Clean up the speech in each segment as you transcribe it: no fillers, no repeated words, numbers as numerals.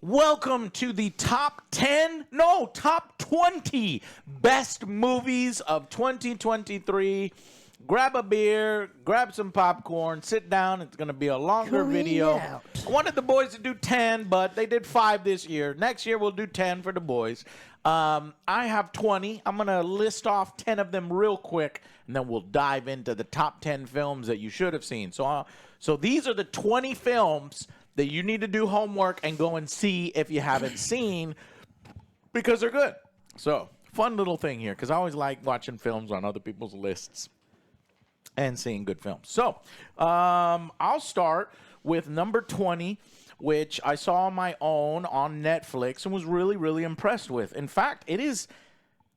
Welcome to the top 20 best movies of 2023. Grab a beer, grab some popcorn, sit down. It's going to be a longer video. I wanted the boys to do 10, but they did 5 this year. Next year, we'll do 10 for the boys. I have 20. I'm going to list off 10 of them real quick, and then we'll dive into the top 10 films that you should have seen. So these are the 20 films that you need to do homework and go and see if you haven't seen, because they're good. So, fun little thing here, because I always like watching films on other people's lists and seeing good films. So, I'll start with number 20, which I saw on my own on Netflix and was really, really impressed with. In fact, it is,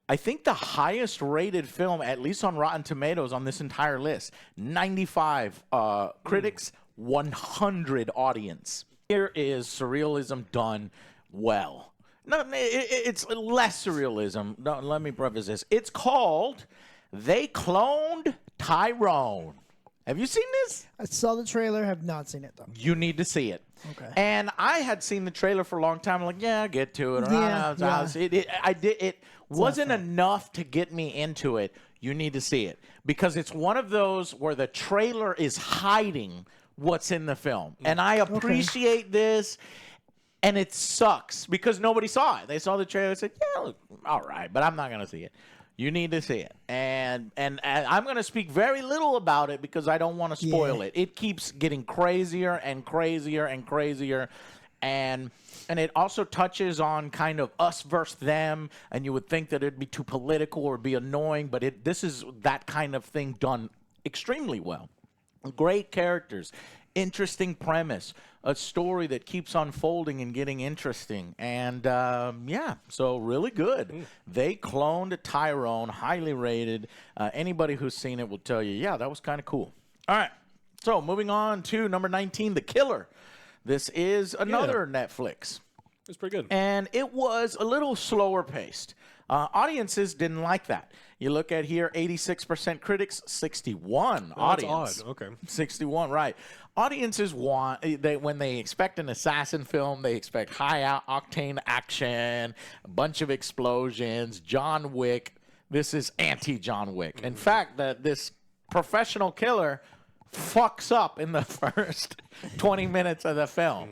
I think, the highest rated film, at least on Rotten Tomatoes, on this entire list. 95 critics, 100 audience. Here is surrealism done well. No, it's less surrealism. No, let me preface this. It's called They Cloned Tyrone. Have you seen this? I saw the trailer, have not seen it, though. You need to see it. Okay. And I had seen the trailer for a long time. I'm like, yeah, I'll get to it. It wasn't enough to get me into it. You need to see it. Because it's one of those where the trailer is hiding what's in the film. And I appreciate this. And it sucks because nobody saw it. They saw the trailer and said, yeah, look, all right, but I'm not going to see it. You need to see it. And I'm going to speak very little about it because I don't want to spoil it. It keeps getting crazier and crazier and crazier. And it also touches on kind of us versus them. And you would think that it'd be too political or be annoying, but this is that kind of thing done extremely well. Great characters, interesting premise, a story that keeps unfolding and getting interesting. And, yeah, so really good. They cloned Tyrone, highly rated. Anybody who's seen it will tell you, yeah, that was kind of cool. All right, so moving on to number 19, The Killer. This is another Netflix. It's pretty good. And it was a little slower paced. Audiences didn't like that. You look at here, 86% critics, 61 audience. That's odd. Okay. 61, right. Audiences when they expect an assassin film, they expect high-octane action, a bunch of explosions, John Wick. This is anti-John Wick. In fact, this professional killer fucks up in the first 20 minutes of the film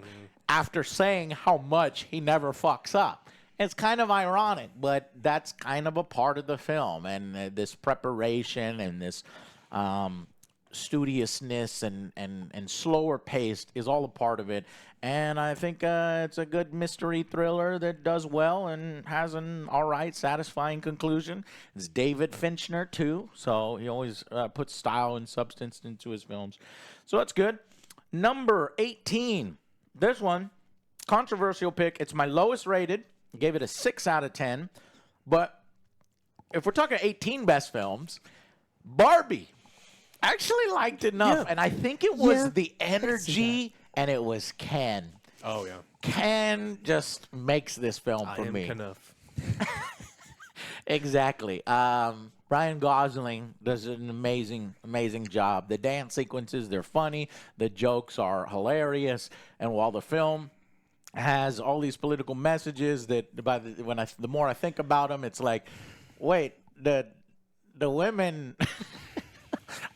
after saying how much he never fucks up. It's kind of ironic, but that's kind of a part of the film. And this preparation and this studiousness and slower paced is all a part of it. And I think it's a good mystery thriller that does well and has an all right, satisfying conclusion. It's David Fincher, too. So he always puts style and substance into his films. So that's good. Number 18. This one, controversial pick. It's my lowest rated. Gave it a 6 out of 10. But if we're talking 18 best films, Barbie. I actually liked it enough. And I think it was the energy and it was Ken. Oh, yeah. Ken just makes this film for me. Enough. Exactly. Ryan Gosling does an amazing, amazing job. The dance sequences, they're funny. The jokes are hilarious. And while the film has all these political messages that the more I think about them, it's like, wait, the women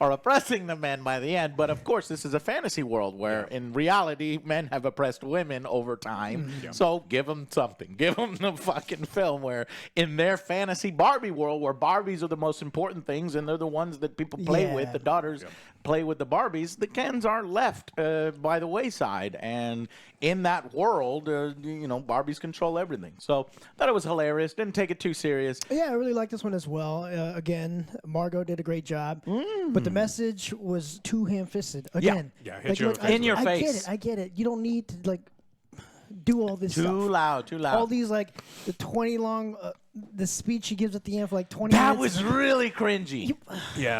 are oppressing the men by the end. But of course, this is a fantasy world where in reality, men have oppressed women over time. So give them something. Give them the fucking film where in their fantasy Barbie world, where Barbies are the most important things and they're the ones that people play with, the daughters play with the Barbies, the Kens are left by the wayside. And in that world, Barbies control everything. So thought it was hilarious. Didn't take it too serious. Yeah, I really like this one as well. Again, Margot did a great job. But the message was too ham-fisted. Again. Yeah, in your face. I get it. You don't need to, do all this stuff. Too loud. All these, the 20 long... the speech he gives at the end for 20 minutes. That was really cringy.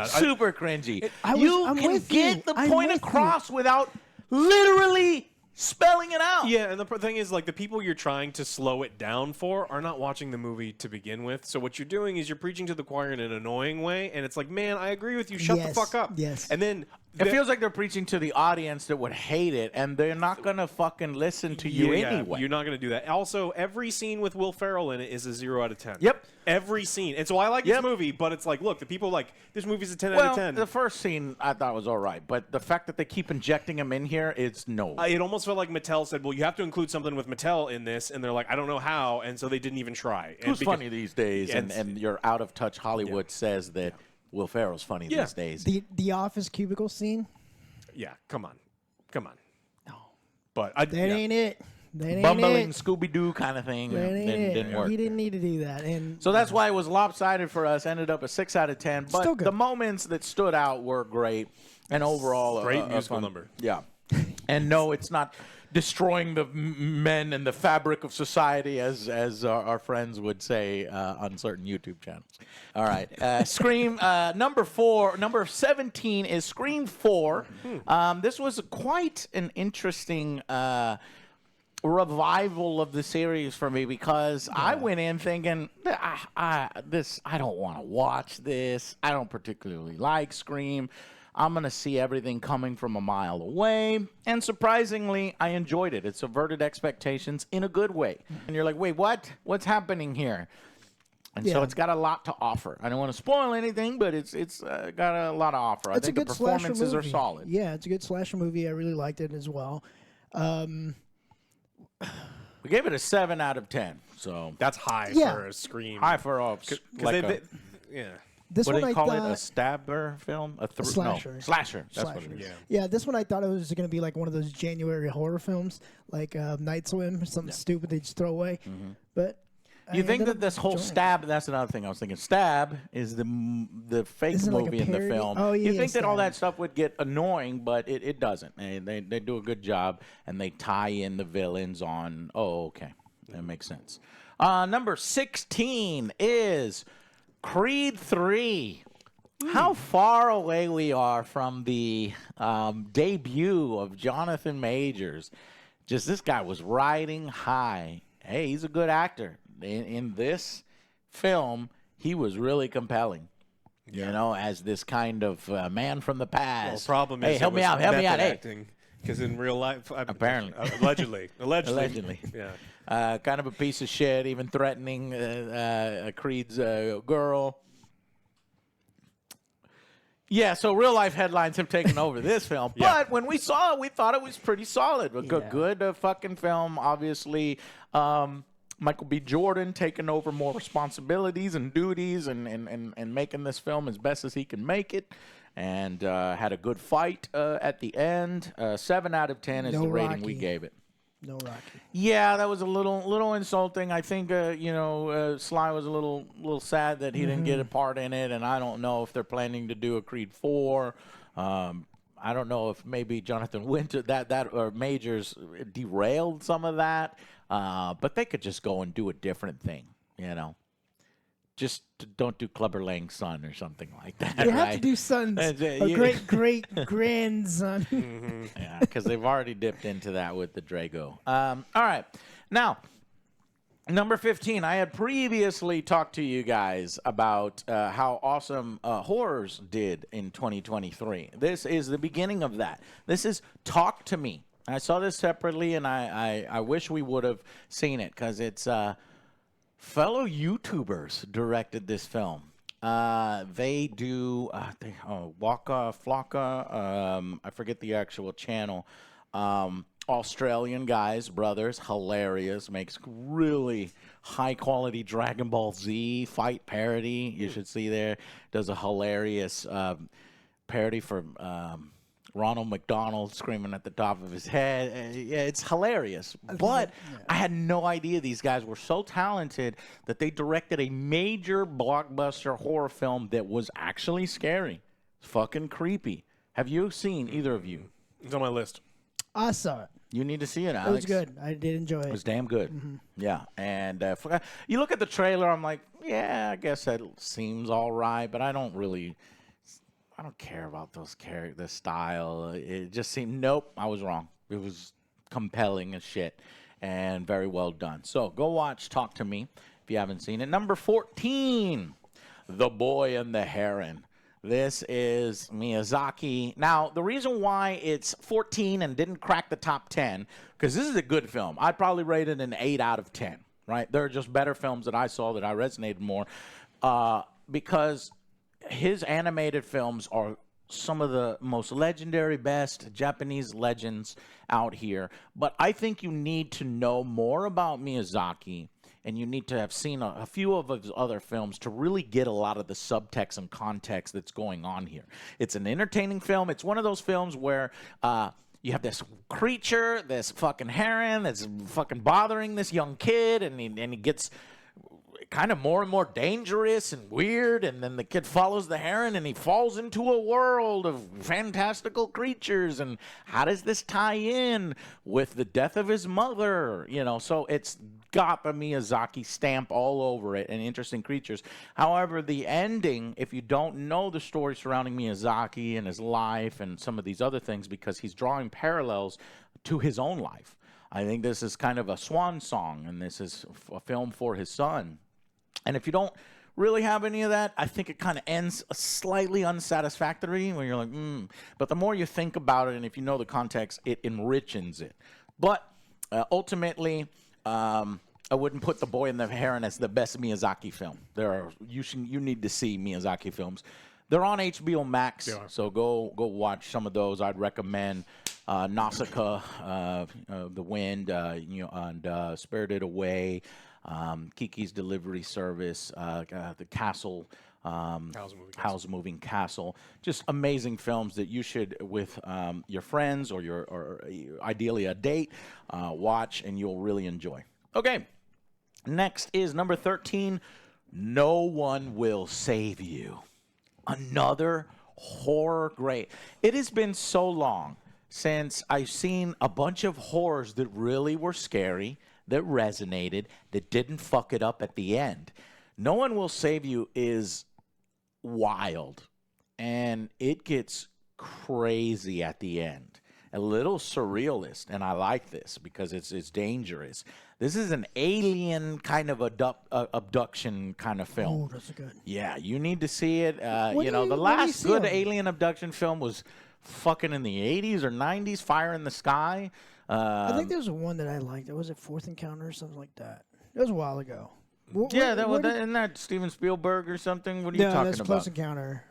Super cringy. You can get the point across without literally spelling it out. Yeah, and the thing is, like, the people you're trying to slow it down for are not watching the movie to begin with. So what you're doing is you're preaching to the choir in an annoying way, and it's like, man, I agree with you. Shut the fuck up. Yes. And then It feels like they're preaching to the audience that would hate it, and they're not going to fucking listen to you anyway. You're not going to do that. Also, every scene with Will Ferrell in it is a 0 out of 10. Yep. Every scene. And so I like this movie, but it's like, look, the people like, this movie's a 10 out of 10. The first scene I thought was all right, but the fact that they keep injecting him in here, it's no. It almost felt like Mattel said, well, you have to include something with Mattel in this, and they're like, I don't know how, and so they didn't even try. Who's funny these days, and your out-of-touch Hollywood says that Will Ferrell's funny these days. The office cubicle scene? Yeah, come on. No. But That ain't it. That ain't Bumbling it. Scooby-Doo kind of thing. That ain't Didn't it. work. He didn't need to do that. And So that's why it was lopsided for us. Ended up a 6 out of 10. But Still good. the moments that stood out were great, and overall, Great musical number. Yeah, and no, it's not destroying the men and the fabric of society, as our friends would say on certain YouTube channels. All right, Scream number 17 is Scream 4. This was quite an interesting revival of the series for me because I went in thinking I don't want to watch this. I don't particularly like Scream. I'm going to see everything coming from a mile away. And surprisingly, I enjoyed it. It subverted expectations in a good way. And you're like, wait, what? What's happening here? And so it's got a lot to offer. I don't want to spoil anything, but it's got a lot to offer. I think the performances are solid. Yeah, it's a good slasher movie. I really liked it as well. We gave it a 7 out of 10. So that's high Yeah. for a Scream. high for a Yeah. This what one do they I call thought, it? A stabber film? slasher. No, slasher. That's Slasher. what it is. Yeah, this one I thought it was going to be like one of those January horror films, like Night Swim or something stupid they just throw away. But You I think ended that up this whole enjoying it. Isn't that's another thing I was thinking. Stab is the fake Isn't it like a movie in the parody? film. Oh, yeah, you think that all Stab. that stuff would get annoying, but it doesn't. They do a good job, and they tie in the villains on, oh, okay. That makes sense. Number 16 is Creed 3. How far away we are from the debut of Jonathan Majors. Just this guy was riding high. Hey, he's a good actor. In this film, he was really compelling. You know, as this kind of man from the past. Well, the problem is, hey, help me out, Hey, because in real life, Apparently. allegedly, yeah. Kind of a piece of shit, even threatening Creed's girl. Yeah, so real life headlines have taken over this film. But when we saw it, we thought it was pretty solid. A good fucking film. Obviously, Michael B. Jordan taking over more responsibilities and duties and making this film as best as he can make it. And had a good fight at the end. 7 out of 10 is the rating we gave it. No Rocky. Yeah, that was a little insulting. I think Sly was a little sad that he didn't get a part in it, and I don't know if they're planning to do a Creed 4. I don't know if maybe Jonathan Winter that or Majors derailed some of that, but they could just go and do a different thing, Just don't do Clubber Lang's son or something like that. You have to do sons. A great grandson. Yeah, because they've already dipped into that with the Drago. All right. Now, number 15. I had previously talked to you guys about how awesome horrors did in 2023. This is the beginning of that. This is Talk to Me. I saw this separately, and I wish we would have seen it because it's... fellow YouTubers directed this film. They do Waka Flocka. I forget the actual channel. Australian guys, brothers, hilarious. Makes really high quality Dragon Ball Z fight parody. You should see there. Does a hilarious parody for Ronald McDonald screaming at the top of his head. Yeah, it's hilarious. But I had no idea these guys were so talented that they directed a major blockbuster horror film that was actually scary. It's fucking creepy. Have you seen either of you? It's on my list. I saw it. You need to see it, Alex. It was good. I did enjoy it. It was damn good. Yeah. And you look at the trailer, I'm like, yeah, I guess that seems all right, but I don't care about those the style. It just seemed, nope, I was wrong. It was compelling as shit and very well done. So go watch Talk to Me if you haven't seen it. Number 14, The Boy and the Heron. This is Miyazaki. Now, the reason why it's 14 and didn't crack the top 10, because this is a good film. I'd probably rate it an 8 out of 10, right? There are just better films that I saw that I resonated more, because his animated films are some of the most legendary, best Japanese legends out here. But I think you need to know more about Miyazaki, and you need to have seen a few of his other films to really get a lot of the subtext and context that's going on here. It's an entertaining film. It's one of those films where you have this creature, this fucking heron that's fucking bothering this young kid, and he gets kind of more and more dangerous and weird, and then the kid follows the heron and he falls into a world of fantastical creatures, and how does this tie in with the death of his mother? You know, so it's got the Miyazaki stamp all over it, and interesting creatures. However, the ending, if you don't know the story surrounding Miyazaki and his life and some of these other things, because he's drawing parallels to his own life, I think this is kind of a swan song, and this is a film for his son. And if you don't really have any of that, I think it kind of ends slightly unsatisfactory when you're like, But the more you think about it, and if you know the context, it enriches it. But ultimately, I wouldn't put The Boy and the Heron as the best Miyazaki film. You need to see Miyazaki films. They're on HBO Max, so go watch some of those. I'd recommend Nausicaa, The Wind, and Spirited Away. Kiki's Delivery Service, The Castle, Howl's Moving Castle. Just amazing films that you should, with your friends or ideally a date, watch, and you'll really enjoy. Okay, next is number 13, No One Will Save You. Another horror great. It has been so long since I've seen a bunch of horrors that really were scary, that resonated, that didn't fuck it up at the end. No One Will Save You is wild, and it gets crazy at the end. A little surrealist, and I like this because it's dangerous. This is an alien kind of abduction kind of film. Oh, that's good. Yeah, you need to see it. The last good alien abduction film was fucking in the 80s or 90s, Fire in the Sky. I think there was one that I liked. Was it Fourth Encounter or something like that? It was a while ago. Isn't that Steven Spielberg or something? What are you talking that's about? Close Encounter.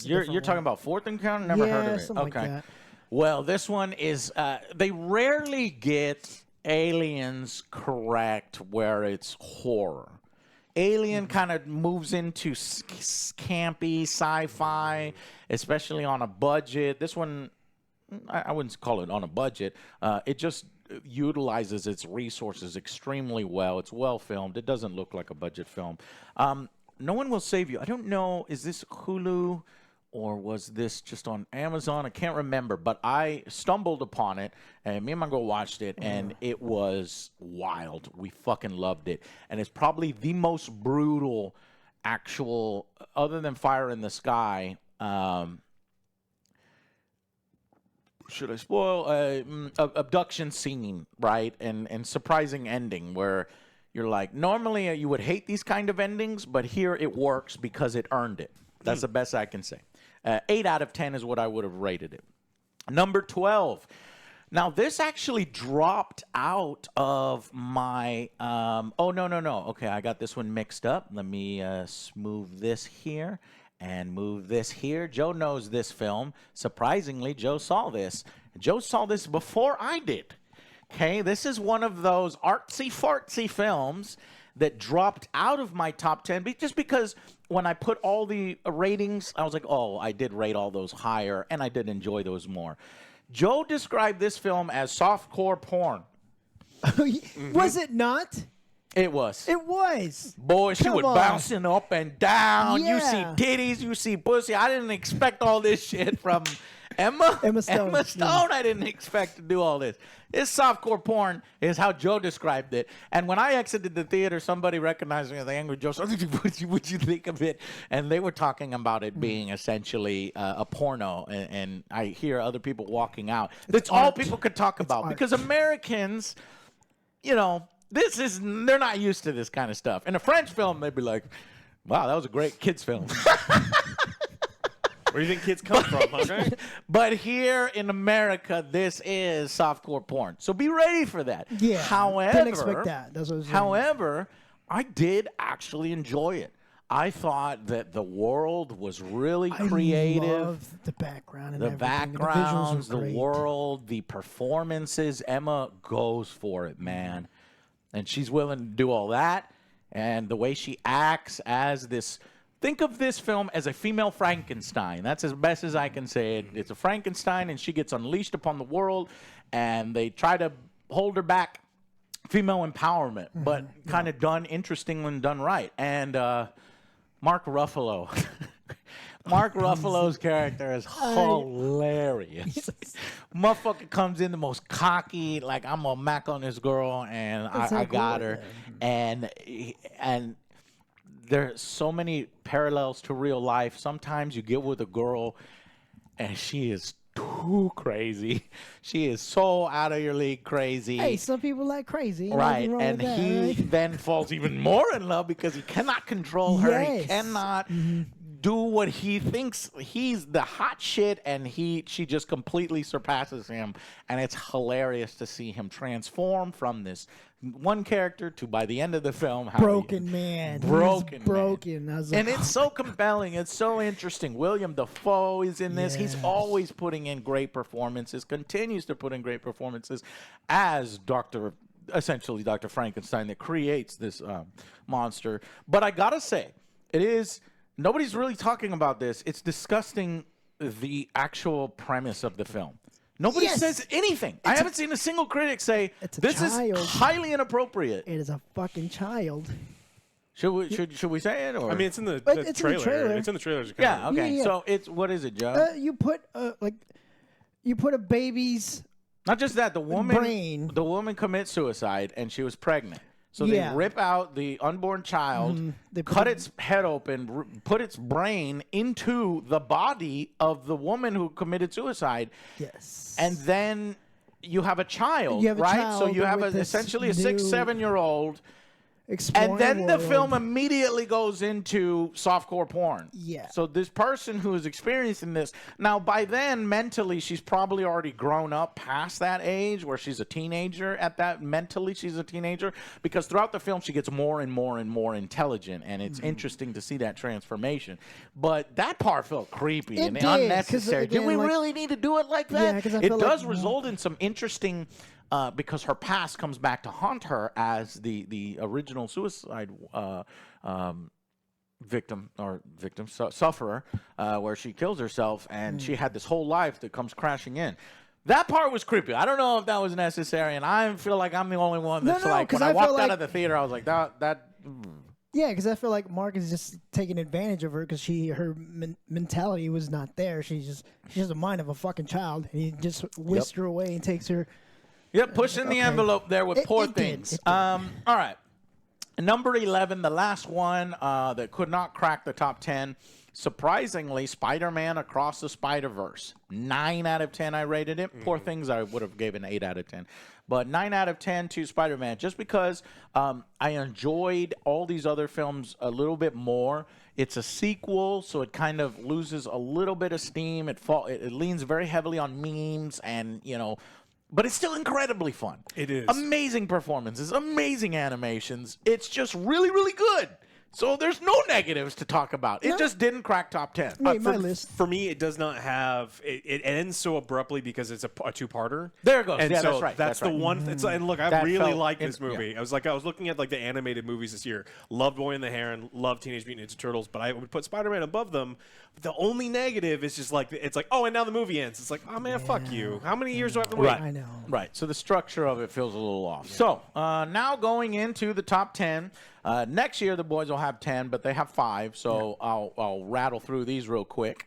You're talking about Fourth Encounter? Never heard of it. Something like that. Well, this one is. They rarely get aliens correct where it's horror. Alien kind of moves into campy sci-fi, especially on a budget. This one, I wouldn't call it on a budget. It just utilizes its resources extremely well. It's well filmed. It doesn't look like a budget film. No One Will Save You. I don't know, is this Hulu or was this just on Amazon? I can't remember, but I stumbled upon it, and me and my girl watched it, and it was wild. We fucking loved it. And it's probably the most brutal actual, other than Fire in the Sky, should I spoil? Abduction scene, right? And surprising ending where you're like, normally you would hate these kind of endings, but here it works because it earned it. That's the best I can say. 8 out of 10 is what I would have rated it. Number 12. Now, this actually dropped out of my... no. Okay, I got this one mixed up. Let me move this here and move this here. Joe knows this film. Surprisingly, Joe saw this. Joe saw this before I did. Okay, this is one of those artsy-fartsy films that dropped out of my top 10 just because when I put all the ratings, I was like, oh, I did rate all those higher, and I did enjoy those more. Joe described this film as softcore porn. Was it not? It was. It was. Boy, she was bouncing up and down. Yeah. You see titties, you see pussy. I didn't expect all this shit from Emma Stone. Yeah. I didn't expect to do all this. This softcore porn is how Joe described it. And when I exited the theater, somebody recognized me as the Angry Joe. So, what'd you think of it? And they were talking about it being essentially a porno. And I hear other people walking out. That's all people could talk about. Because Americans, they're not used to this kind of stuff. In a French film, they'd be like, wow, that was a great kids film. Where do you think kids come from? Okay. But here in America, this is softcore porn. So be ready for that. Yeah. However, Didn't expect that. That's what I was saying. however, I did actually enjoy it. I thought that the world was really creative. I loved the background and The everything. backgrounds, the visuals were the great. world, the performances. Emma goes for it, man. And she's willing to do all that. And the way she acts as this. Think of this film as a female Frankenstein. That's as best as I can say it. It's a Frankenstein, and she gets unleashed upon the world, and they try to hold her back. Female empowerment, but kind of done interesting and done right. And Mark Ruffalo. Mark Ruffalo's character is hilarious. Motherfucker comes in the most cocky, like, I'm gonna mac on this girl, and I got her. And there's so many parallels to real life. Sometimes you get with a girl, and she is too crazy. She is so out of your league crazy. Hey, some people like crazy. Right, Nothing wrong and with that, he right? then falls even more in love because he cannot control her. He Yes. cannot do what he thinks he's the hot shit, and she just completely surpasses him. And it's hilarious to see him transform from this one character to, by the end of the film, how Broken man. Broken He's broken. I was like, and it's so compelling. It's so interesting. William Dafoe is in this. He's Yes. always putting in great performances, continues to put in great performances as essentially Dr. Frankenstein that creates this monster. But I got to say, nobody's really talking about this. It's disgusting, the actual premise of the film. Nobody Yes. says anything. I haven't seen a single critic say, It's a this child. is highly inappropriate. it is a fucking child. Should we say it? Or? I mean, it's in the, But the it's in the trailer. trailer. It's in the trailers. yeah, okay. Yeah. So what is it, Joe? You put a baby's Not just that, the brain. woman commits suicide, and she was pregnant. So Yeah. they rip out the unborn child, They cut put- its head open, put its brain into the body of the woman who committed suicide, yes. and then you have a child, You have a right? So child you have with this essentially a new 6-7-year-old. Exploring And then the world. film immediately goes into softcore porn. Yeah. So this person who is experiencing this, now by then mentally she's probably already grown up past that age where she's a teenager. Mentally she's a teenager, because throughout the film she gets more and more and more intelligent, and it's interesting to see that transformation. But that part felt creepy It and did, 'cause unnecessary. Did again, we like- really need to do it like that? Yeah, 'cause I it feel does like- result in some interesting. Because her past comes back to haunt her as the original suicide sufferer, where she kills herself, and she had this whole life that comes crashing in. That part was creepy. I don't know if that was necessary, and I feel like I'm the only one that's No, like, 'cause when I I feel walked out like- of the theater, I was like, that. Yeah, because I feel like Mark is just taking advantage of her because her mentality was not there. She has the mind of a fucking child, and he just whisked her away and takes her. Yep, pushing the Okay. envelope there with Poor it did, Things. it did. All right. Number 11, the last one that could not crack the top 10. Surprisingly, Spider-Man Across the Spider-Verse. 9 out of 10 I rated it. Poor Things I would have given 8 out of 10. But 9 out of 10 to Spider-Man, just because I enjoyed all these other films a little bit more. It's a sequel, so it kind of loses a little bit of steam. It leans very heavily on memes and, but it's still incredibly fun. It is. Amazing performances, amazing animations. It's just really, really good. So there's no negatives to talk about. It No. just didn't crack top 10. Made my list. For me, it does not have. It ends so abruptly because it's a two-parter. There it goes. And Yeah, so that's right. That's That's the right. one. And look, I That really felt like this in- movie. yeah. I was looking at like the animated movies this year. Loved Boy and the Heron. Loved Teenage Mutant Ninja Turtles. But I would put Spider-Man above them. The only negative is just like it's like, oh, and now the movie ends. It's like, oh man, fuck you. How many years do I have to wait? Right. I know. Right. So the structure of it feels a little off. So now going into the top 10. Next year the boys will have 10, but they have 5. So I'll rattle through these real quick.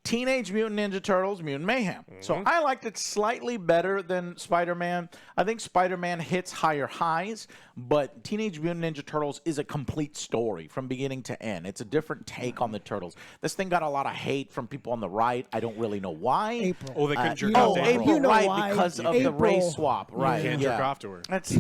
Teenage Mutant Ninja Turtles, Mutant Mayhem. So I liked it slightly better than Spider-Man. I think Spider-Man hits higher highs, but Teenage Mutant Ninja Turtles is a complete story from beginning to end. It's a different take on the Turtles. This thing got a lot of hate from people on the right. I don't really know why. April. Oh, they couldn't jerk you off know to why. April. You know right, why. because of the April. race swap. Right. Can't yeah. jerk off to her. That's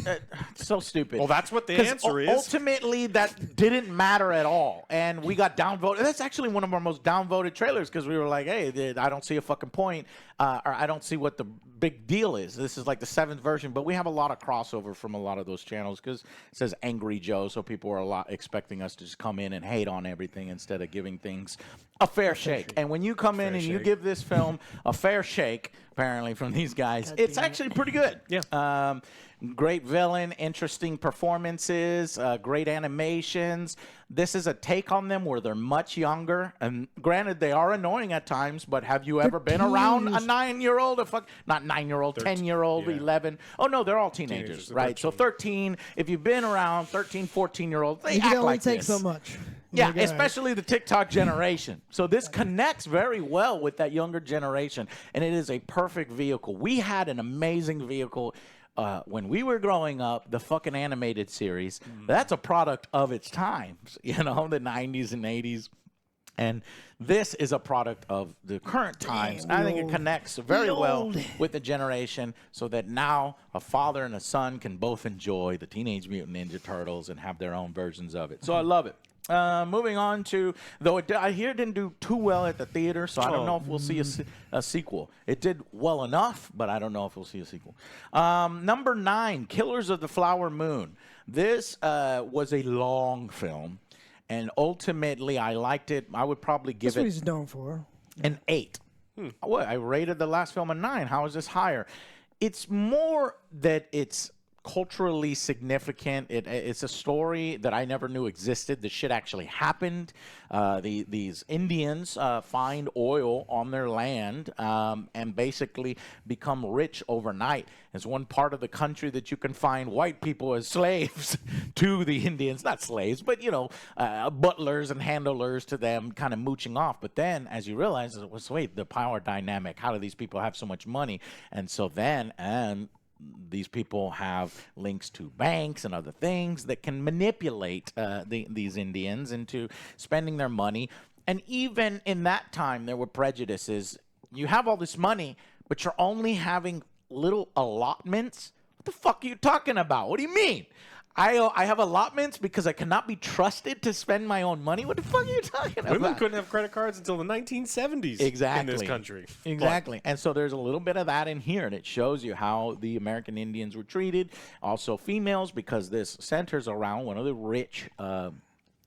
so stupid. Well, that's what the 'Cause answer is. Ultimately, that didn't matter at all. And we got downvoted. That's actually one of our most downvoted trailers because we were like, like, hey, I don't see a fucking point, or I don't see what the big deal is. This is like the 7th version, but we have a lot of crossover from a lot of those channels because it says Angry Joe, so people are a lot expecting us to just come in and hate on everything instead of giving things a fair shake. And when you come in and you give this film a fair shake, apparently from these guys, it's actually pretty good. Yeah. Great villain, interesting performances, great animations. This is a take on them where they're much younger. And granted, they are annoying at times, but have you ever been around a 9-year-old? Not 9-year-old, 10-year-old, 11. Oh, no, they're all teenagers, right? 13. So 13, if you've been around 13, 14-year-olds, they act like this. It only takes so much. Yeah, especially the TikTok generation. So this connects very well with that younger generation, and it is a perfect vehicle. We had an amazing vehicle when we were growing up, the fucking animated series. That's a product of its times, the 90s and 80s. And this is a product of the current times. I think it connects very well with the generation so that now a father and a son can both enjoy the Teenage Mutant Ninja Turtles and have their own versions of it. So I love it. Moving on to, though I hear it didn't do too well at the theater, so I don't know if we'll see a sequel. It did well enough, but I don't know if we'll see a sequel. Number 9, Killers of the Flower Moon. This was a long film, and ultimately I liked it. I would probably give That's what he's known for. An 8. What? I rated the last film a 9. How is this higher? It's more that it's culturally significant. It's a story that I never knew existed. This shit actually happened. These Indians find oil on their land and basically become rich overnight. It's one part of the country that you can find white people as slaves to the Indians. Not slaves, but, butlers and handlers to them, kind of mooching off. But then, as you realize, wait, the power dynamic, how do these people have so much money? And so then, these people have links to banks and other things that can manipulate these Indians into spending their money. And even in that time, there were prejudices. You have all this money, but you're only having little allotments. What the fuck are you talking about? What do you mean? I have allotments because I cannot be trusted to spend my own money. What the fuck are you talking about? Women couldn't have credit cards until the 1970s in this country. Exactly. And so there's a little bit of that in here, and it shows you how the American Indians were treated. Also females, because this centers around one of the rich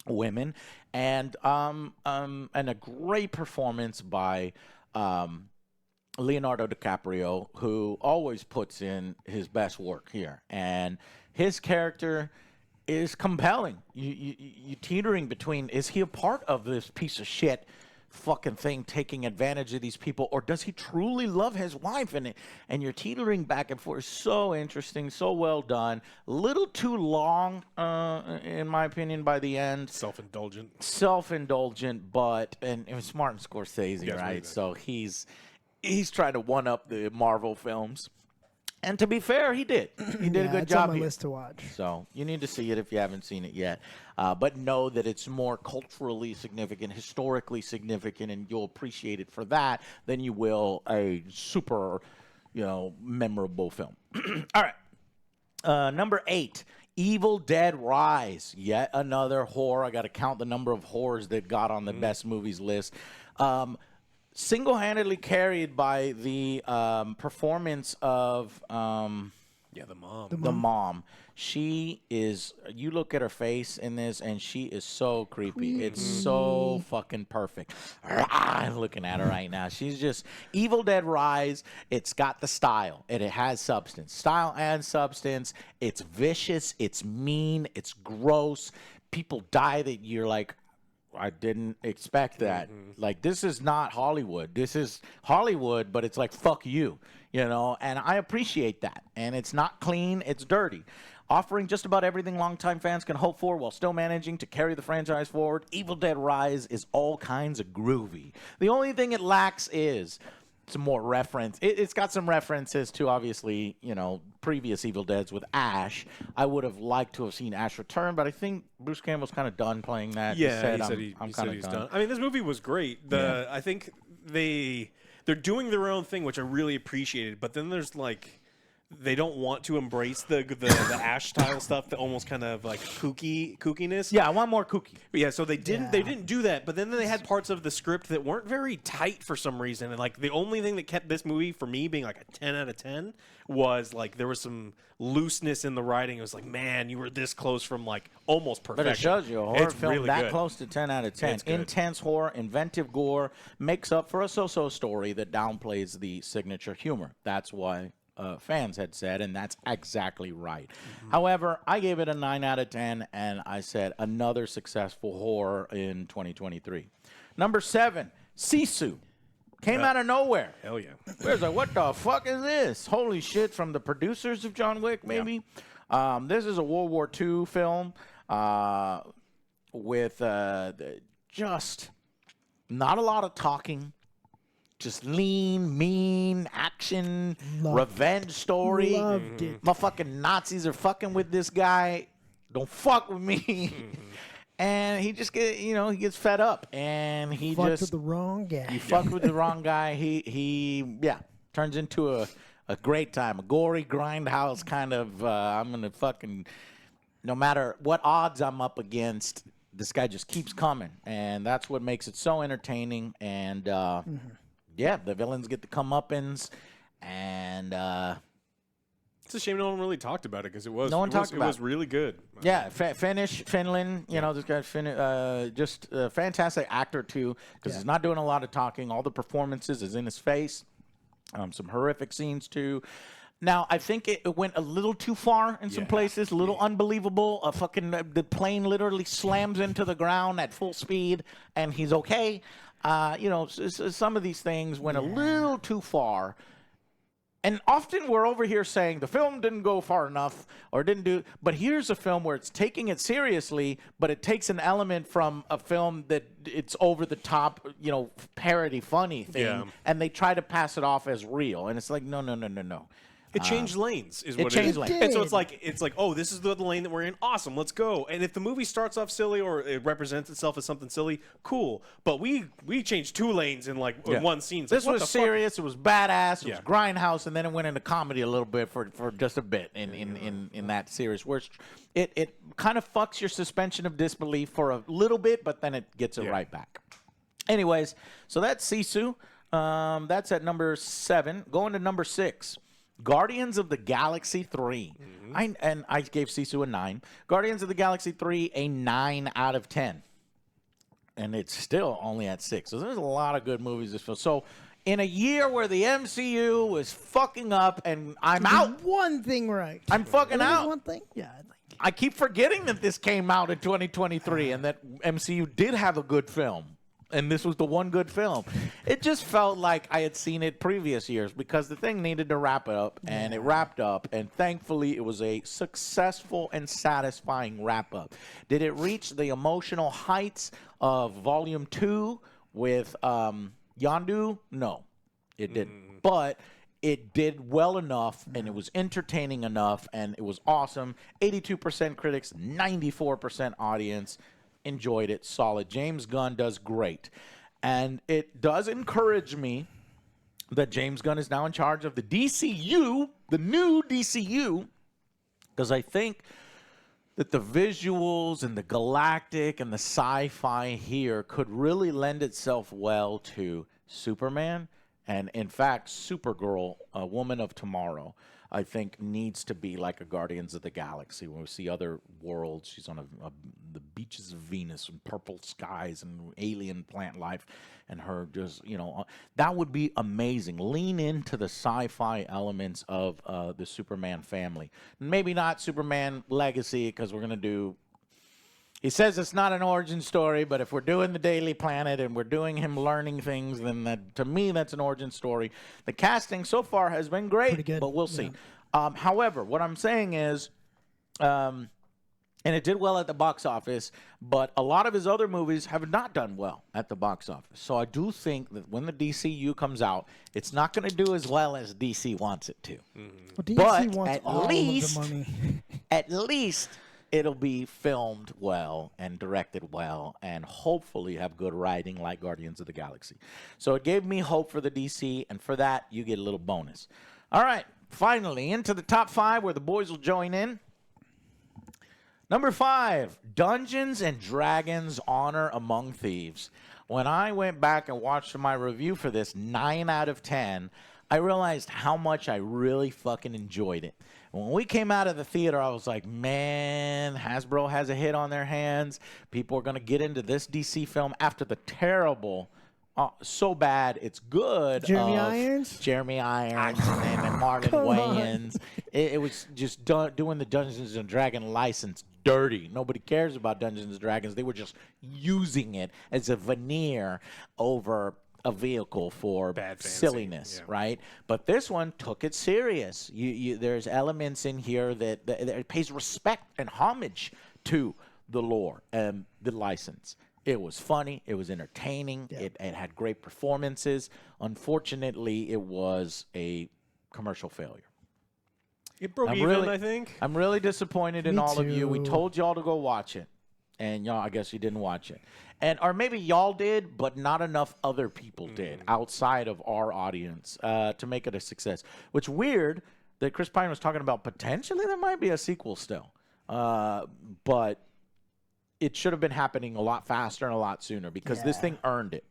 women. And a great performance by Leonardo DiCaprio, who always puts in his best work here. And his character is compelling. You teetering between, is he a part of this piece of shit fucking thing taking advantage of these people, or does he truly love his wife? And you're teetering back and forth. So interesting, so well done. A little too long, in my opinion, by the end. Self-indulgent, but and it was Martin Scorsese, right? So he's trying to one up the Marvel films. And to be fair, he did. He did a good job. It's on my list to watch. So you need to see it if you haven't seen it yet. But know that it's more culturally significant, historically significant, and you'll appreciate it for that than you will a super, memorable film. All right. Number 8, Evil Dead Rise. Yet another horror. I got to count the number of horrors that got on the best movies list. Single-handedly carried by the performance of the mom. The mom. She is. You look at her face in this, and she is so creepy. It's so fucking perfect. I'm looking at her right now. She's just Evil Dead Rise. It's got the style, and it has substance. Style and substance. It's vicious. It's mean. It's gross. People die that you're like, I didn't expect that. Like, this is not Hollywood. This is Hollywood, but it's like, fuck you, and I appreciate that. And it's not clean. It's dirty. Offering just about everything longtime fans can hope for while still managing to carry the franchise forward, Evil Dead Rise is all kinds of groovy. The only thing it lacks is some more reference. It's got some references to, obviously, previous Evil Deads with Ash. I would have liked to have seen Ash return, but I think Bruce Campbell's kind of done playing that. Yeah, he said he's done. I mean, this movie was great. I think they're doing their own thing, which I really appreciated. But then there's they don't want to embrace the Ash style stuff, the almost kind of like kookiness. Yeah, I want more kooky. But yeah, so they didn't do that, but then they had parts of the script that weren't very tight for some reason, and like the only thing that kept this movie for me being like a 10 out of 10 was like there was some looseness in the writing. It was like, man, you were this close from like almost perfection. But it shows you a horror It's film really that good. close to 10 out of 10. It's good. Intense horror, inventive gore, makes up for a so-so story that downplays the signature humor. That's why fans had said, and that's exactly right. However, I gave it a 9 out of 10, and I said another successful horror in 2023. Number 7, Sisu. Came out of nowhere. Hell yeah. Where's like, what the fuck is this? Holy shit, from the producers of John Wick, maybe? This is a World War II film with just not a lot of talking. Just lean, mean, action, revenge story. Loved it. Motherfucking Nazis are fucking with this guy. Don't fuck with me. And he just he gets fed up, and he Fucked just with the wrong guy. you fucked with the wrong guy. He turns into a great time, a gory grindhouse kind of. I'm gonna fucking, no matter what odds I'm up against, this guy just keeps coming, and that's what makes it so entertaining. And yeah, the villains get the comeuppance, and It's a shame no one really talked about it because it was No one talked about it was it. really good. yeah, Finland. This guy just a fantastic actor too, because he's not doing a lot of talking. All the performances is in his face. Some horrific scenes too. Now, I think it went a little too far in some places, a little unbelievable. The plane literally slams into the ground at full speed, and he's okay. Some of these things went a little too far. And often we're over here saying the film didn't go far enough or didn't do. But here's a film where it's taking it seriously, but it takes an element from a film that it's over the top, parody funny thing. Yeah. And they try to pass it off as real. And it's like, no. It changed lanes, is it what changed it is. lanes. And so it's like, oh, this is the lane that we're in. Awesome, let's go. And if the movie starts off silly or it represents itself as something silly, cool. But we changed 2 lanes in in one scene. It's This like, what was the fuck? serious. It was badass. It was Yeah. grindhouse, and then it went into comedy a little bit for just a bit in that series, where it kind of fucks your suspension of disbelief for a little bit, but then it gets it right back. Anyways, so that's Sisu. That's at number 7. Going to number 6. Guardians of the Galaxy 3. I gave Sisu a 9. Guardians of the Galaxy 3, a 9 out of 10. And it's still only at 6. So there's a lot of good movies this film. So in a year where the MCU was fucking up and I'm out. One thing right. I'm fucking out. One thing? Yeah. I keep forgetting that this came out in 2023 and that MCU did have a good film. And this was the one good film. It just felt like I had seen it previous years because the thing needed to wrap up, and it wrapped up, and thankfully it was a successful and satisfying wrap-up. Did it reach the emotional heights of Volume 2 with Yondu? No, it didn't. But it did well enough, and it was entertaining enough, and it was awesome. 82% critics, 94% audience. Enjoyed it. Solid. James Gunn does great. And it does encourage me that James Gunn is now in charge of the DCU, the new DCU, because I think that the visuals and the galactic and the sci-fi here could really lend itself well to Superman. And in fact, Supergirl, a woman of tomorrow, I think needs to be like a Guardians of the Galaxy when we see other worlds. She's on the beaches of Venus and purple skies and alien plant life, and her just, that would be amazing. Lean into the sci-fi elements of the Superman family. Maybe not Superman Legacy, because we're going to do... He says it's not an origin story, but if we're doing the Daily Planet and we're doing him learning things, then to me, that's an origin story. The casting so far has been great, Pretty good. but we'll see. However, what I'm saying is, and it did well at the box office, but a lot of his other movies have not done well at the box office. So I do think that when the DCU comes out, it's not going to do as well as DC wants it to. Well, DC But wants at all least- of the money. At least it'll be filmed well and directed well and hopefully have good writing like Guardians of the Galaxy. So it gave me hope for the DC, and for that, you get a little bonus. All right, finally into the top 5 where the boys will join in. Number 5, Dungeons and Dragons: Honor Among Thieves. When I went back and watched my review for this, 9 out of 10, I realized how much I really fucking enjoyed it. When we came out of the theater, I was like, man, Hasbro has a hit on their hands. People are going to get into this DC film after the terrible, so bad it's good. Jeremy Irons? Jeremy Irons and then Marlon Wayans. It was just doing the Dungeons and Dragons license dirty. Nobody cares about Dungeons and Dragons. They were just using it as a veneer over a vehicle for silliness, right? But this one took it serious. There's elements in here that it pays respect and homage to the lore and the license. It was funny. It was entertaining. Yeah. It had great performances. Unfortunately, it was a commercial failure. It broke even, I think. I'm really disappointed in all of you. We told y'all to go watch it, and y'all, I guess you didn't watch it. Or maybe y'all did, but not enough other people did outside of our audience to make it a success. Which weird that Chris Pine was talking about potentially there might be a sequel still. But it should have been happening a lot faster and a lot sooner because this thing earned it.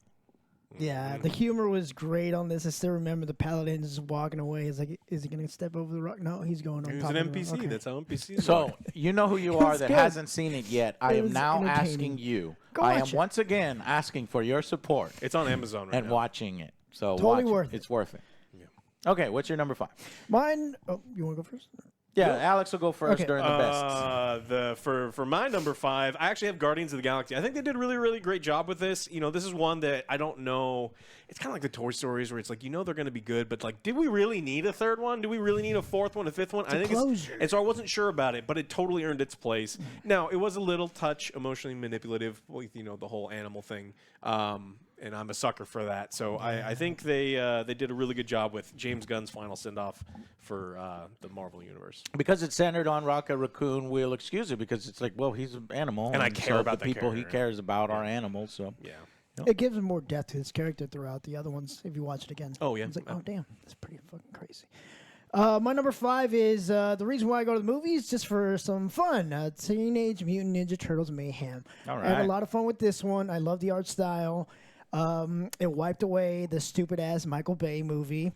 Yeah, the humor was great on this. I still remember the paladin just walking away. He's like, is he going to step over the rock? No, he's going on top of the rock. He's an NPC. Okay. That's how NPCs So, you know who you are that hasn't seen it yet. I am now asking you. I am once again asking for your support. It's on Amazon right now. And watching it. So totally watch worth it. It's worth it. Yeah. Okay, what's your number 5? Mine, you want to go first? Yeah, Alex will go first during the best. For my number 5, I actually have Guardians of the Galaxy. I think they did a really, really great job with this. You know, this is one that I don't know. It's kind of like the Toy Stories where it's like, they're going to be good, but like, did we really need a third one? Do we really need a fourth one, a fifth one? I think closure. And so I wasn't sure about it, but it totally earned its place. Now, it was a little touch emotionally manipulative with, the whole animal thing. And I'm a sucker for that. So I think they did a really good job with James Gunn's final send-off for the Marvel Universe. Because it's centered on Rocket Raccoon, we'll excuse it because it's like, well, he's an animal. And I care about the people he cares about are animals. So yeah. It gives him more depth to his character throughout the other ones if you watch it again. Oh, yeah. It's like, oh, damn, that's pretty fucking crazy. My number 5 is the reason why I go to the movies, just for some fun. Teenage Mutant Ninja Turtles Mayhem. All right. I had a lot of fun with this one. I love the art style. It wiped away the stupid-ass Michael Bay movie.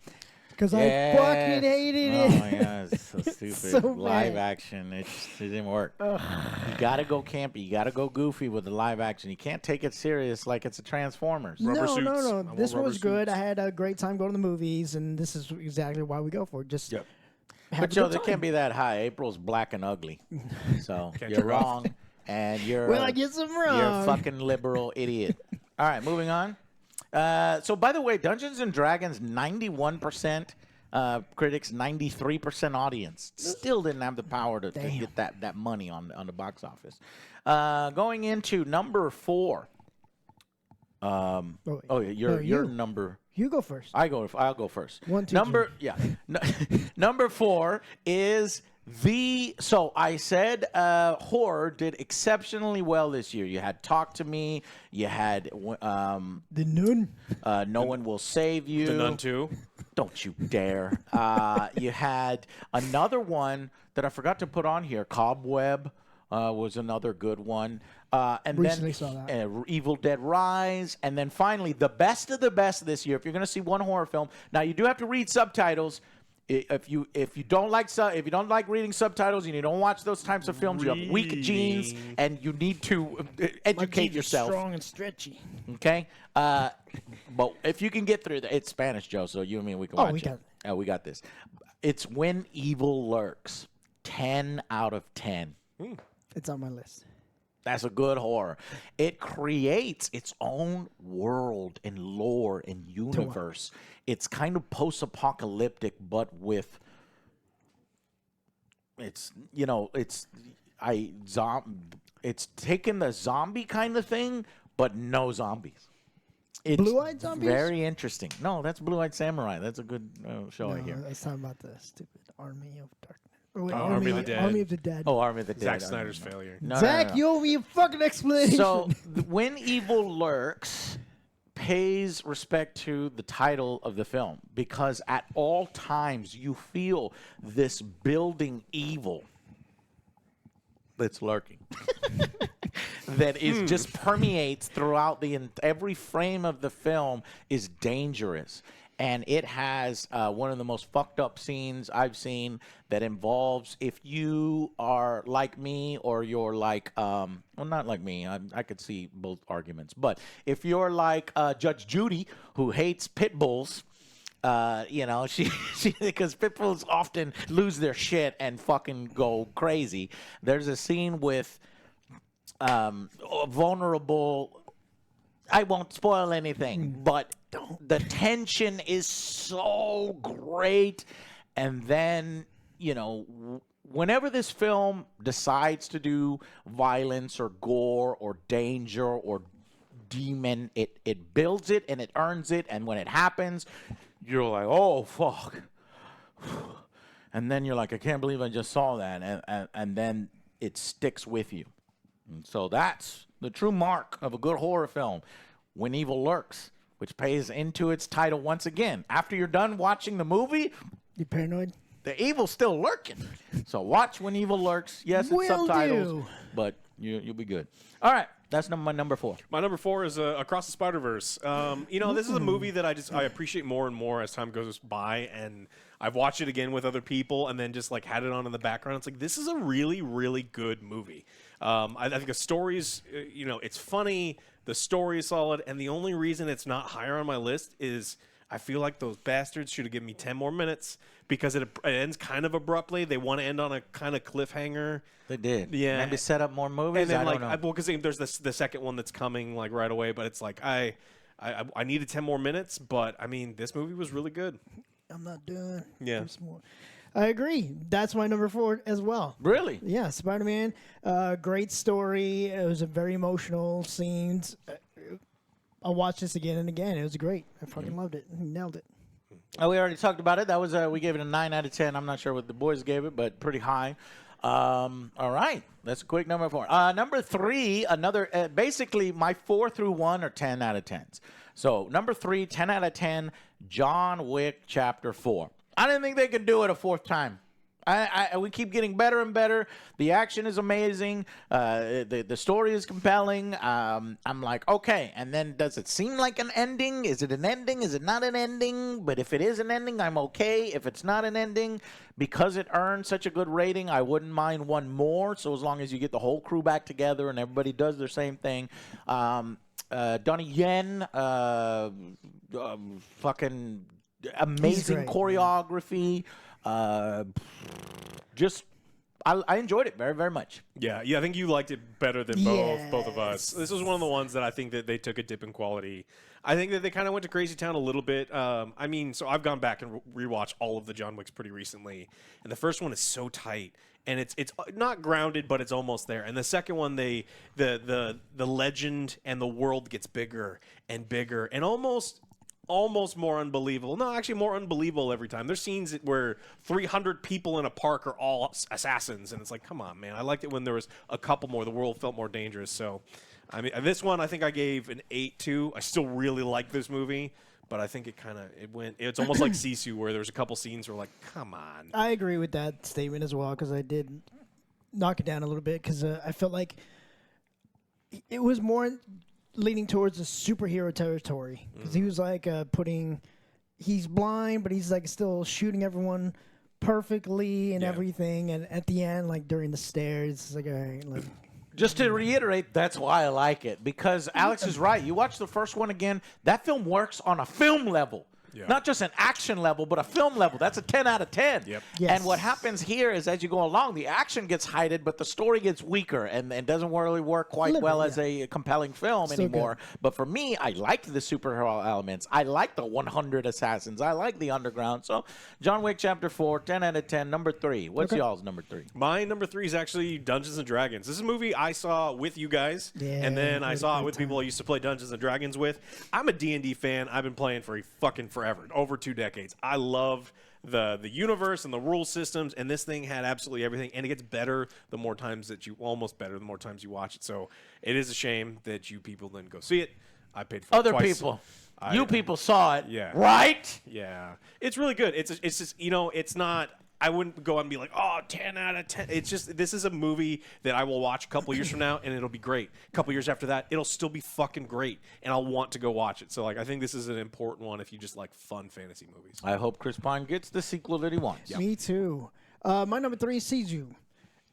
Because I fucking hated it. Oh, my God. It's so stupid. So live action. It didn't work. You got to go campy. You got to go goofy with the live action. You can't take it serious like it's a Transformers. Rubber suits. No. This one was good. I had a great time going to the movies, and this is exactly why we go for it. Just But, Joe, they can't be that high. April's black and ugly. So you're wrong. And you're well, I guess I'm wrong. You're a fucking liberal idiot. All right, moving on. So, by the way, Dungeons and Dragons, 91% critics, 93% audience. Still didn't have the power to get that money on the box office. Going into number 4. Your number. You go first. I'll go first. 1, 2, number 3. Number 4 is so I said horror did exceptionally well this year. You had Talk to Me. You had The Nun. No One Will Save You. The Nun 2. Don't you dare. You had another one that I forgot to put on here. Cobweb was another good one. And Recently then saw that. Evil Dead Rise, and then finally the best of the best this year. If you're going to see one horror film, now you do have to read subtitles. If you don't like reading subtitles and you don't watch those types of films, you have weak genes and you need to educate yourself. Strong and stretchy. Okay, but if you can get through it's Spanish, Joe. So you and me, we can watch it. We got this. It's When Evil Lurks. 10 out of 10. It's on my list. That's a good horror. It creates its own world and lore and universe. It's kind of post-apocalyptic, but with it's taken the zombie kind of thing, but no zombies. It's Blue-Eyed Zombies? Very interesting. No, that's Blue-Eyed Samurai. That's a good show right here. I was talking about the stupid Army of Darkness. Army of the Dead. Army of the Dead. Oh, Army of the Dead. Zack Snyder's failure. Zach, you owe me a fucking explanation. So, When Evil Lurks pays respect to the title of the film because at all times you feel this building evil that's lurking. That is just permeates throughout every frame of the film is dangerous. And it has one of the most fucked up scenes I've seen that involves if you are like me or you're like, well, not like me. I could see both arguments. But if you're like Judge Judy, who hates pit bulls, you know, she because pit bulls often lose their shit and fucking go crazy. There's a scene with vulnerable. I won't spoil anything, but the tension is so great. And then, you know, whenever this film decides to do violence or gore or danger or demon, it builds it and it earns it. And when it happens, you're like, oh, fuck. And then you're like, I can't believe I just saw that. And then it sticks with you. And so that's the true mark of a good horror film. When Evil Lurks, which pays into its title once again. After you're done watching the movie, You paranoid? the evil's still lurking. So watch When Evil Lurks. Yes, it's Will subtitles, do. but you'll be good. All right, that's my number 4. My number 4 is Across the Spider-Verse. You know, this is a movie that I appreciate more and more as time goes by, and I've watched it again with other people and then just like had it on in the background. It's like, this is a really, really good movie. I think the story's, you know, it's funny, the story is solid, and the only reason it's not higher on my list is I feel like those bastards should have given me 10 more minutes because it ends kind of abruptly. They want to end on a kind of cliffhanger. They did. Yeah. Maybe set up more movies. And then, I like, don't know. well, because there's the second one that's coming like right away, but it's like I needed 10 more minutes, but I mean, this movie was really good. I'm not done. Yeah. There's more. I agree. That's my number 4 as well. Really? Yeah, Spider-Man. Great story. It was a very emotional scenes. I'll watch this again and again. It was great. I fucking loved it. Nailed it. Oh, we already talked about it. That was we gave it a 9 out of 10. I'm not sure what the boys gave it, but pretty high. All right, that's a quick number 4. Number 3, another. Basically, my 4 through 1 are 10 out of 10s. So number 3, 10 out of 10. John Wick Chapter 4. I didn't think they could do it a 4th time. We keep getting better and better. The action is amazing. The story is compelling. I'm like, okay. And then does it seem like an ending? Is it an ending? Is it not an ending? But if it is an ending, I'm okay. If it's not an ending, because it earned such a good rating, I wouldn't mind one more. So as long as you get the whole crew back together and everybody does their same thing. Donnie Yen, fucking amazing choreography. Just I enjoyed it very, very much. Yeah, I think you liked it better than both of us. This was one of the ones that I think that they took a dip in quality. I think that they kind of went to crazy town a little bit. I mean, so I've gone back and rewatched all of the John Wicks pretty recently, and the first one is so tight, and it's not grounded, but it's almost there. And the second one, the legend and the world gets bigger and bigger, and almost more unbelievable. No, actually more unbelievable every time. There's scenes where 300 people in a park are all assassins, and it's like, come on, man. I liked it when there was a couple more. The world felt more dangerous. So, I mean, this one I think I gave an 8 to. I still really like this movie, but I think it's almost like Sisu, where there's a couple scenes where like, come on. I agree with that statement as well, because I did knock it down a little bit, because I felt like it was more leaning towards the superhero territory, because he was like he's blind, but he's like still shooting everyone perfectly and everything. And at the end, like during the stairs, it's like, all right, like. Just to reiterate, that's why I like it, because Alex is right. You watch the first one again, that film works on a film level. Yeah. Not just an action level, but a film level. That's a 10 out of 10. Yep. Yes. And what happens here is as you go along, the action gets heightened, but the story gets weaker and doesn't really work quite well as a compelling film anymore. Good. But for me, I liked the superhero elements. I like the 100 assassins. I like the underground. So John Wick Chapter 4, 10 out of 10. Number 3. What's y'all's number 3? My number 3 is actually Dungeons & Dragons. This is a movie I saw with you guys, and then I saw it with people I used to play Dungeons & Dragons with. I'm a D&D fan. I've been playing for fucking forever, over 2 decades. I love the universe and the rule systems, and this thing had absolutely everything, and it gets better the more times that you watch it. So it is a shame that you people didn't go see it. I paid for it Other twice. people. You people saw it, Yeah. right? Yeah. It's really good. It's just, you know, it's not, I wouldn't go out and be like, oh, 10 out of 10. It's just, this is a movie that I will watch a couple years from now, and it'll be great. A couple years after that, it'll still be fucking great, and I'll want to go watch it. So, like, I think this is an important one if you just like fun fantasy movies. I hope Chris Pine gets the sequel that he wants. Me too. My number 3 is Siju.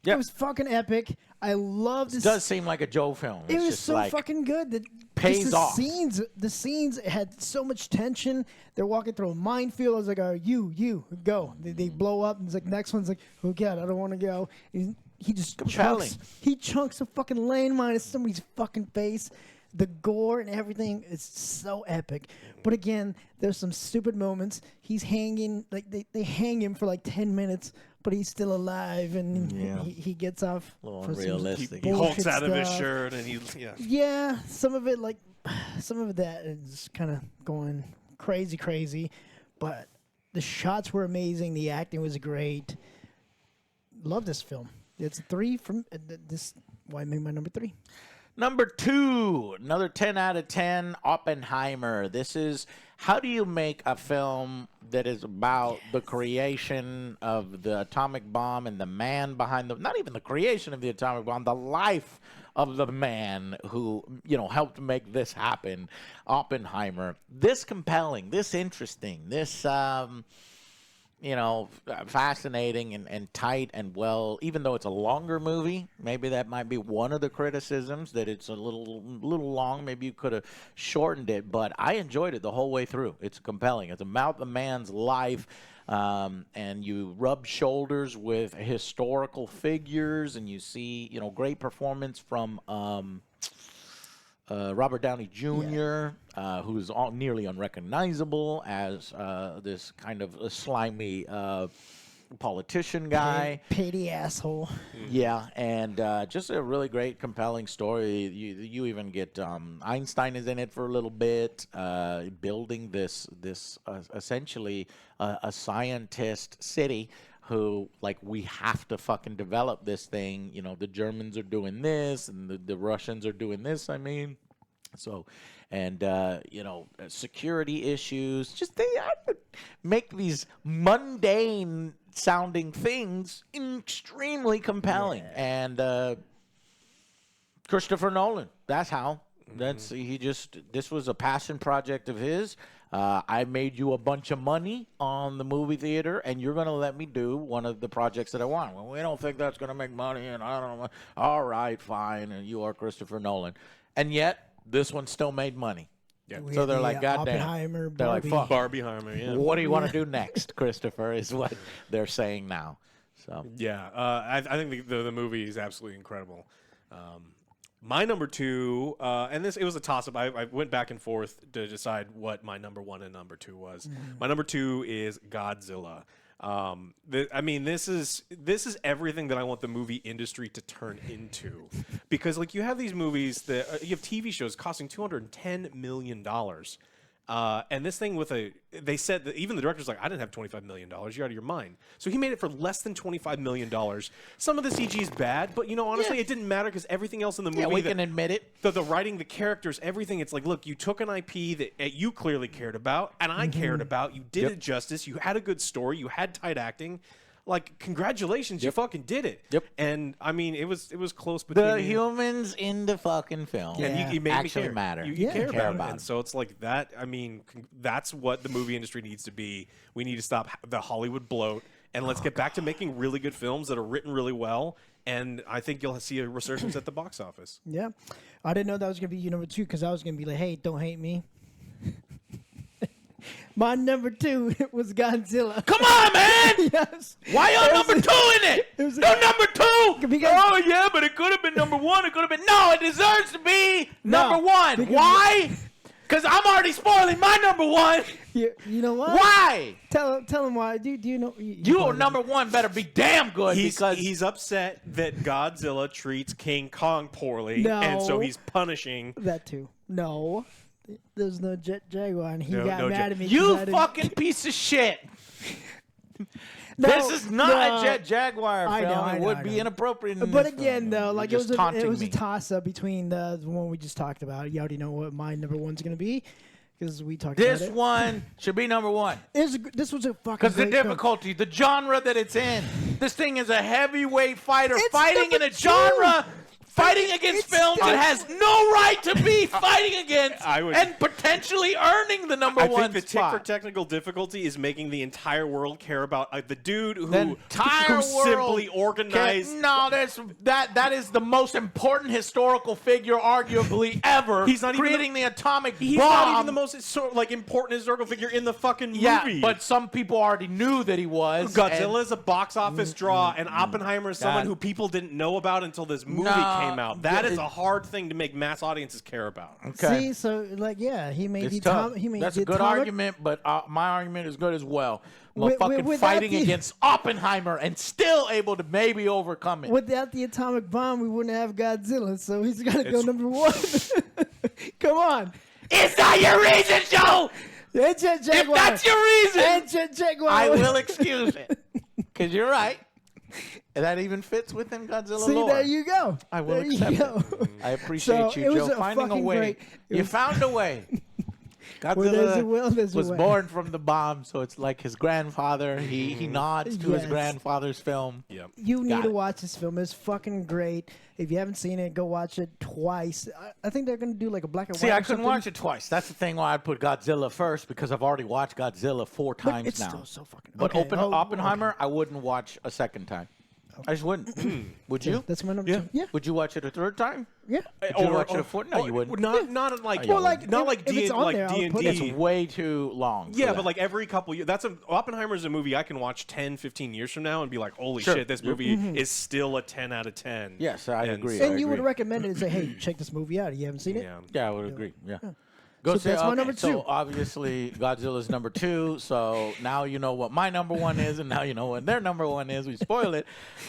Yep. It was fucking epic. I love this. It does seem like a Joe film. It It's was just so like, fucking good. That pays the off. The scenes had so much tension. They're walking through a minefield. I was like, you, go. They blow up, and it's like, next one's like, oh, God, I don't want to go. He just Compelling. chunks a fucking landmine at somebody's fucking face. The gore and everything is so epic. But again, there's some stupid moments. He's hanging, like they hang him for like 10 minutes, but he's still alive, and he gets off. A little for some unrealistic. He bullshit hulks out of his stuff. shirt, and Yeah, some of that is kind of going crazy, but the shots were amazing. The acting was great. Love this film. It's 3 from this. Why I made my number 3? Number 2, another 10 out of 10, Oppenheimer. This is, how do you make a film that is about the creation of the atomic bomb and the man behind not even the creation of the atomic bomb, the life of the man who, helped make this happen, Oppenheimer. This compelling, this interesting, this, fascinating and tight and well, even though it's a longer movie, maybe that might be one of the criticisms, that it's a little long. Maybe you could have shortened it, but I enjoyed it the whole way through. It's compelling. It's about the man's life, and you rub shoulders with historical figures, and you see, great performance from Robert Downey Jr., who's nearly unrecognizable as this kind of a slimy politician guy. Petty asshole. Yeah, and just a really great, compelling story. You even get Einstein is in it for a little bit, building this essentially a scientist city. Who, like, we have to fucking develop this thing. The Germans are doing this, and the Russians are doing this, So, and, security issues. Just they make these mundane-sounding things extremely compelling. Yeah. And Christopher Nolan, that's how. This was a passion project of his. I made you a bunch of money on the movie theater, and you're going to let me do one of the projects that I want. Well, we don't think that's going to make money, and I don't know. All right, fine, and you are Christopher Nolan. And yet, this one still made money. Yeah. So they're like, goddamn. Oppenheimer, they're like, fuck. Barbieheimer, yeah. What do you want to do next, Christopher, is what they're saying now. So yeah, I think the movie is absolutely incredible. My number 2, and it was a toss-up. I went back and forth to decide what my number 1 and number 2 was. My number 2 is Godzilla. This is everything that I want the movie industry to turn into, because like you have these movies that you have TV shows costing $210 million. And this thing they said that even the director's like, I didn't have $25 million. You're out of your mind. So he made it for less than $25 million. Some of the CG is bad, but honestly, it didn't matter because everything else in the movie. Yeah, we can admit it. The writing, the characters, everything. It's like, look, you took an IP that you clearly cared about, and I cared about. You did it justice. You had a good story. You had tight acting. Like, congratulations, you fucking did it. Yep. And I mean, it was close between the humans in the fucking film. Yeah. And you made actually me care. matter. You care about it. it. And so it's like that. I mean, that's what the movie industry needs to be. We need to stop the Hollywood bloat, and let's get back to making really good films that are written really well. And I think you'll see a resurgence at the box office. Yeah. I didn't know that was going to be your number 2, because I was going to be like, hey, don't hate me. My number 2 was Godzilla. Come on, man! Yes. Why are number 2 in it? was No number 2. Because- Oh yeah, but it could have been number 1. It could have been. No, it deserves to be number 1. because- Why? Because I'm already spoiling my number 1. You know what? Why? Tell him why. Do you know? You number 1 better be damn good, because He's upset that Godzilla treats King Kong poorly, No. and so he's punishing. That too. No. There's no Jet Jaguar, and he No, got no mad Jet- at me. 'cause you I didn't- fucking piece of shit. This is not a Jet Jaguar film. I know, it would I be know. inappropriate in But this again, film. though, like it You're was, just a taunting me. toss-up between the one we just talked about. You already know what my number one's going to be because we talked This about it. one should be number one. This was a fucking Because the great film. difficulty, the genre that it's in. This thing is a heavyweight fighter It's fighting in number a two. genre, fighting against It's films still- it has no right to be fighting against, I would- and potentially earning the number I one think the tick spot. for technical difficulty is making the entire world care about the dude The who entire world simply organized. No, that is the most important historical figure, arguably ever. He's not even creating the atomic He's bomb. not even the most important historical figure in the fucking movie. but some people already knew that he was. Godzilla is a box office draw, and Oppenheimer is someone God. who people didn't know about until this movie came out. That is a hard thing to make mass audiences care about. Okay. See, so like, yeah, he made It's the tough. he made That's the a good atomic- argument, but my argument is good as well. With- Fucking without fighting the- against Oppenheimer and still able to maybe overcome it. Without the atomic bomb, we wouldn't have Godzilla. So he's got to go It's- number one. Come on, It's not your reason, Joe! and Jet If Jaguar. that's your reason, And Jet Jaguar. I will excuse it. Because you're right. And that even fits within Godzilla See, lore. there you go. I will there accept you go. it. I appreciate So, you, it was Joe, a finding a fucking way. great- it You was- found a way. Where there's a will, there's a was way. born from the bomb, so it's like his grandfather. He nods to his Yes. grandfather's film. Yep. You Got need to it. watch this film. It's fucking great. If you haven't seen it, go watch it twice. I think they're gonna do like a black and white. See, I or couldn't something. watch it twice. That's the thing why I put Godzilla first, because I've already watched Godzilla 4 But times it's now. still so fucking. But okay. Oppenheimer, I wouldn't watch a second time. I just wouldn't. Would you? That's my number Yeah. two. Yeah, Would you watch it a third time? yeah. Would you watch it a fourth? No, you wouldn't. Not like Well, like, not if- like if D it's on there, I'll D and put It's D. way too long. for Yeah, that. but like every couple years, Oppenheimer is a movie I can watch 10, 15 years from now and be like, holy Sure. shit, this movie is still a 10 out of 10. Yes, I And agree. so- And you would agree. recommend it and say, "Hey, check this movie out. You haven't seen it." Yeah. Yeah, I would agree. Yeah. Go So see. that's my Okay, number so two. obviously Godzilla's number 2. So now you know what my number 1 is, and now you know what their number 1 is. We spoiled it.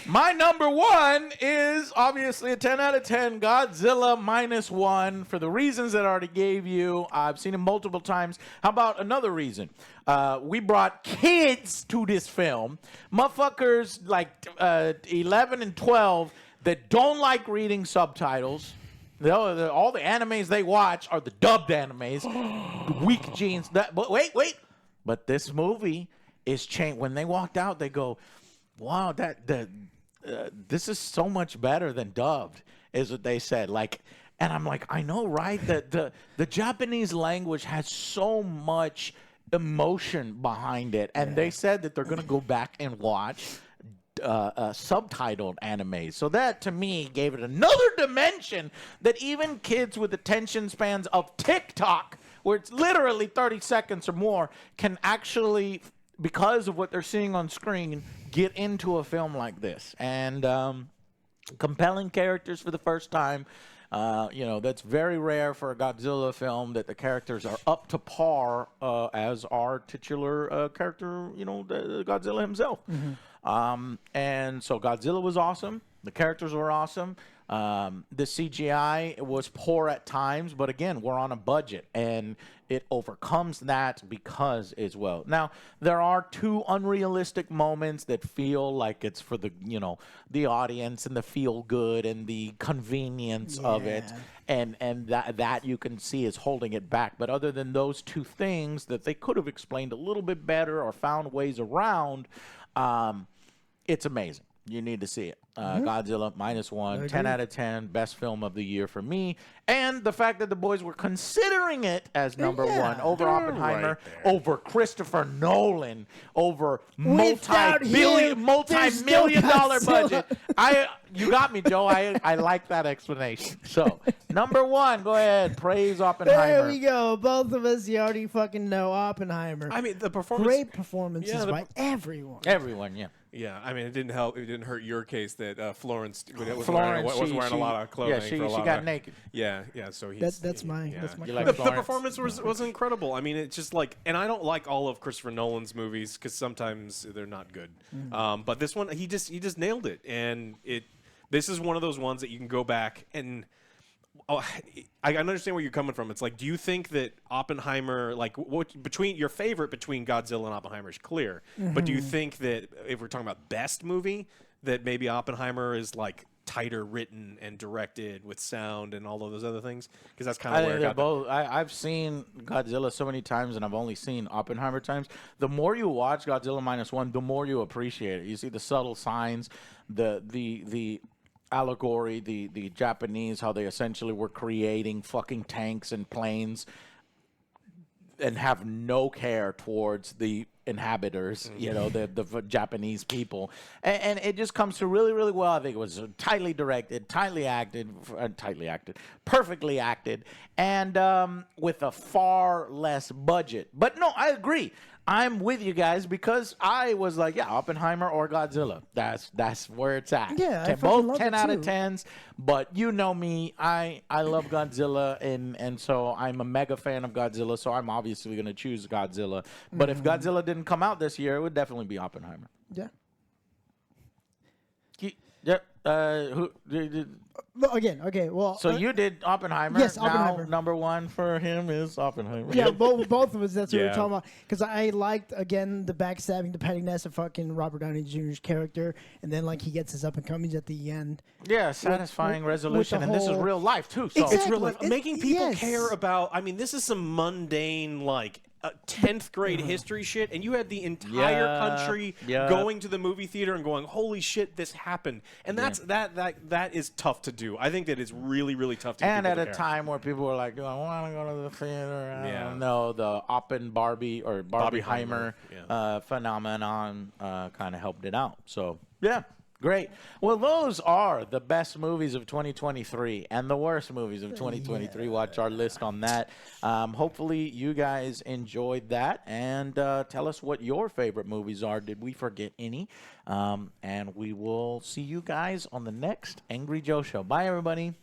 My number 1 is obviously a 10 out of 10 Godzilla -1 for the reasons that I already gave you. I've seen it multiple times. How about another reason? We brought kids to this film. Motherfuckers like 11 and 12 that don't like reading subtitles. All the animes they watch are the dubbed animes. Weak genes. But wait. But this movie is changed. When they walked out, they go, "Wow, this is so much better than dubbed," is what they said. Like, and I'm like, I know, right? The Japanese language has so much emotion behind it, and they said that they're gonna go back and watch subtitled anime. So that to me gave it another dimension that even kids with attention spans of TikTok, where it's literally 30 seconds or more, can actually, because of what they're seeing on screen, get into a film like this. And compelling characters for the first time. That's very rare for a Godzilla film, that the characters are up to par as our titular character, the Godzilla himself. And so Godzilla was awesome. The characters were awesome. The CGI was poor at times, but again, we're on a budget, and it overcomes that because as well. Now, there are 2 unrealistic moments that feel like it's for the audience and the feel good and the convenience of it. And that you can see is holding it back. But other than those 2 things that they could have explained a little bit better or found ways around, it's amazing. You need to see it. Godzilla -1, 10 out of 10, best film of the year for me. And the fact that the boys were considering it as number 1 over Oppenheimer, right over Christopher Nolan, over Without him, there's no multi-million dollar Godzilla. budget. You got me, Joe. I like that explanation. So, number 1, go ahead. Praise Oppenheimer. There we go. Both of us, you already fucking know Oppenheimer. I mean, the performance. Great performances Yeah, by everyone. Everyone, yeah. Yeah, I mean, it didn't help. It didn't hurt your case that Florence wasn't Florence, wearing a lot of clothing. Yeah, for a lot she got of, naked. Yeah. So he's That's my yeah. You like the Florence? performance was incredible. I mean, it's just like, and I don't like all of Christopher Nolan's movies because sometimes they're not good. But this one, he just nailed it, and this is one of those ones that you can go back and Oh, I understand where you're coming from. It's like, do you think that Oppenheimer, like, between your favorite between Godzilla and Oppenheimer is clear, but do you think that if we're talking about best movie, that maybe Oppenheimer is like tighter written and directed with sound and all of those other things? Because that's kind of where it got both. I've seen Godzilla so many times, and I've only seen Oppenheimer times. The more you watch Godzilla -1, the more you appreciate it. You see the subtle signs, the allegory, the Japanese, how they essentially were creating fucking tanks and planes and have no care towards the inhabitants, you know, the Japanese people. And it just comes through really, really well. I think it was tightly directed, perfectly acted, and with a far less budget. But no, I agree. I'm with you guys because I was like, yeah, Oppenheimer or Godzilla. That's where it's at. Yeah, I both love 10 it out too. of 10s. But you know me, I love Godzilla, and so I'm a mega fan of Godzilla. So I'm obviously going to choose Godzilla. But if Godzilla didn't come out this year, it would definitely be Oppenheimer. Yeah. Who? Well, again, okay. Well, So you did Oppenheimer. yes, Oppenheimer. Now, number one for him is Oppenheimer. yeah, both of us. That's what we're Yeah. talking about. Because I liked again the backstabbing, the pettiness of fucking Robert Downey Jr.'s character, and then like he gets his up and comings at the end. Yeah, satisfying resolution, the and this is whole- real life too. So Exactly. It's real life. It- Making people yes. care about. I mean, this is some mundane, like 10th grade history shit, and you had the entire country going to the movie theater and going, "Holy shit, this happened!" And that is tough to do. I think that it's really, really tough to. and get at people a to care. time where people were like, "Do I want to go to the theater?" I Yeah. don't know. The Barbie or Barbieheimer yeah. phenomenon kind of helped it out. So yeah. Great. Well, those are the best movies of 2023 and the worst movies of 2023. Watch our list on that. Hopefully, you guys enjoyed that. And tell us what your favorite movies are. Did we forget any? And we will see you guys on the next Angry Joe Show. Bye, everybody.